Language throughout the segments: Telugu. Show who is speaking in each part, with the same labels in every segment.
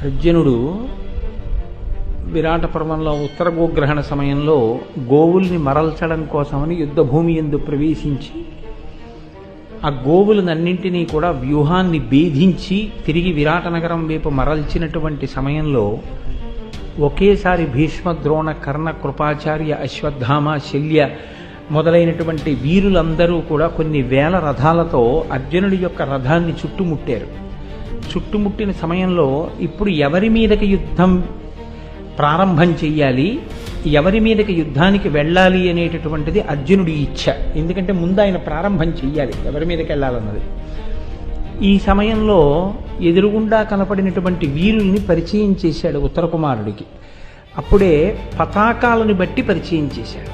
Speaker 1: అర్జునుడు విరాట పర్వంలో ఉత్తర గోగ్రహణ సమయంలో గోవుల్ని మరల్చడం కోసమని యుద్ధభూమి యందు ప్రవేశించి ఆ గోవులనన్నింటినీ కూడా వ్యూహాన్ని భేదించి తిరిగి విరాట నగరం వైపు మరల్చినటువంటి సమయంలో ఒకేసారి భీష్మ ద్రోణ కర్ణ కృపాచార్య అశ్వత్థామ శల్య మొదలైనటువంటి వీరులందరూ కూడా కొన్ని వేల రథాలతో అర్జునుడి యొక్క రథాన్ని చుట్టుముట్టారు. చుట్టుముట్టిన సమయంలో ఇప్పుడు ఎవరి మీదకి యుద్ధం ప్రారంభం చెయ్యాలి, ఎవరి మీదకి యుద్ధానికి వెళ్ళాలి అనేటటువంటిది అర్జునుడి ఇచ్ఛ. ఎందుకంటే ముందు ఆయన ప్రారంభం చెయ్యాలి ఎవరి మీదకి వెళ్ళాలన్నది. ఈ సమయంలో ఎదురుగుండా కనపడినటువంటి వీరుల్ని పరిచయం చేశాడు ఉత్తర కుమారుడికి. అప్పుడే పతాకాలను బట్టి పరిచయం చేశాడు.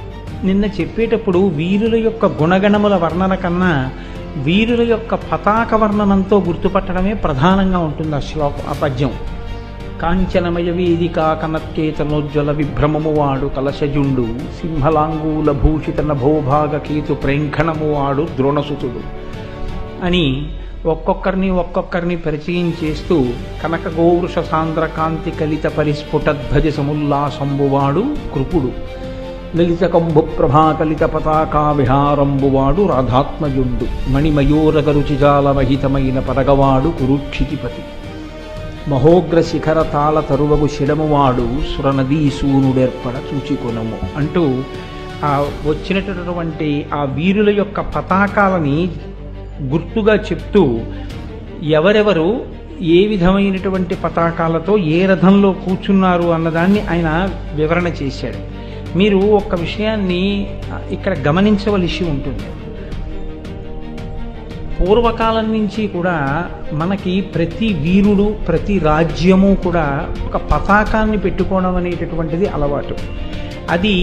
Speaker 1: నిన్న చెప్పేటప్పుడు వీరుల యొక్క గుణగణముల వర్ణన కన్నా వీరుల యొక్క పతాక వర్ణనంతో గుర్తుపట్టడమే ప్రధానంగా ఉంటుంది ఆ పద్యం. కాంచనమయ వేదిక కనత్కేతనోజ్వల విభ్రమము వాడు కలశజుండు సింహలాంగూల భూషిత నభోభాగ కేతు ప్రేంఖణము వాడు ద్రోణసుతుడు అని ఒక్కొక్కరిని పరిచయం చేస్తూ కనక గోవృష సాంద్ర కాంతి కలిత పరిస్ఫుటధ్వజ సముల్లాసంబువాడు కృపుడు లలిత కంభు ప్రభాకలిత పతాకా విహారంబువాడు రాధాత్మజుండు మణిమయూరగరుచిజాల మహితమైన పరగవాడు కురుక్షితిపతి మహోగ్ర శిఖర తాళ తరువగు శిడమువాడు సురనదీ సూనుడేర్పడ చూచికొనము అంటూ ఆ వచ్చినటువంటి ఆ వీరుల యొక్క పతాకాలని గుర్తుగా చెప్తూ ఎవరెవరు ఏ విధమైనటువంటి పతాకాలతో ఏ రథంలో కూర్చున్నారు అన్నదాన్ని ఆయన వివరణ చేశాడు. మీరు ఒక్క విషయాన్ని ఇక్కడ గమనించవలసి ఉంటుంది. పూర్వకాలం నుంచి కూడా మనకి ప్రతి వీరుడు ప్రతి రాజ్యము కూడా ఒక పతాకాన్ని పెట్టుకోవడం అనేటటువంటిది అలవాటు. అది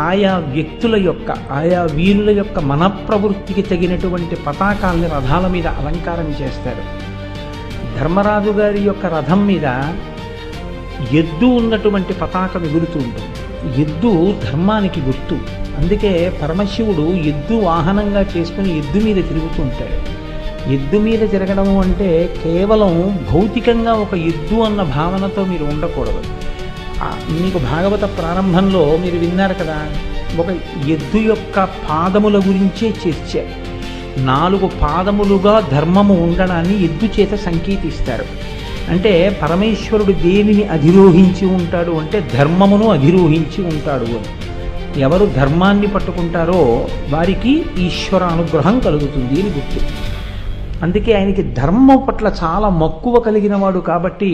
Speaker 1: ఆయా వ్యక్తుల యొక్క ఆయా వీరుల యొక్క మనప్రవృత్తికి తగినటువంటి పతాకాల్ని రథాల మీద అలంకారం చేస్తారు. ధర్మరాజు గారి యొక్క రథం మీద ఎద్దు ఉన్నటువంటి పతాకం ఎగురుతూ ఉంటుంది. ఎద్దు ధర్మానికి గుర్తు. అందుకే పరమశివుడు ఎద్దు వాహనంగా చేసుకుని ఎద్దు మీద తిరుగుతూ ఉంటాడు. ఎద్దు మీద తిరగడము అంటే కేవలం భౌతికంగా ఒక ఎద్దు అన్న భావనతో మీరు ఉండకూడదు. మీకు భాగవత ప్రారంభంలో మీరు విన్నారు కదా, ఒక ఎద్దు యొక్క పాదముల గురించే చర్చ. 4 పాదములుగా ధర్మము ఉండడాన్ని ఎద్దు చేత సంకేతిస్తారు. అంటే పరమేశ్వరుడు దేనిని అధిరోహించి ఉంటాడు అంటే ధర్మమును అధిరోహించి ఉంటాడు అని. ఎవరు ధర్మాన్ని పట్టుకుంటారో వారికి ఈశ్వర అనుగ్రహం కలుగుతుంది అని గుర్తు. అందుకే ఆయనకి ధర్మం పట్ల చాలా మక్కువ కలిగిన వాడు కాబట్టి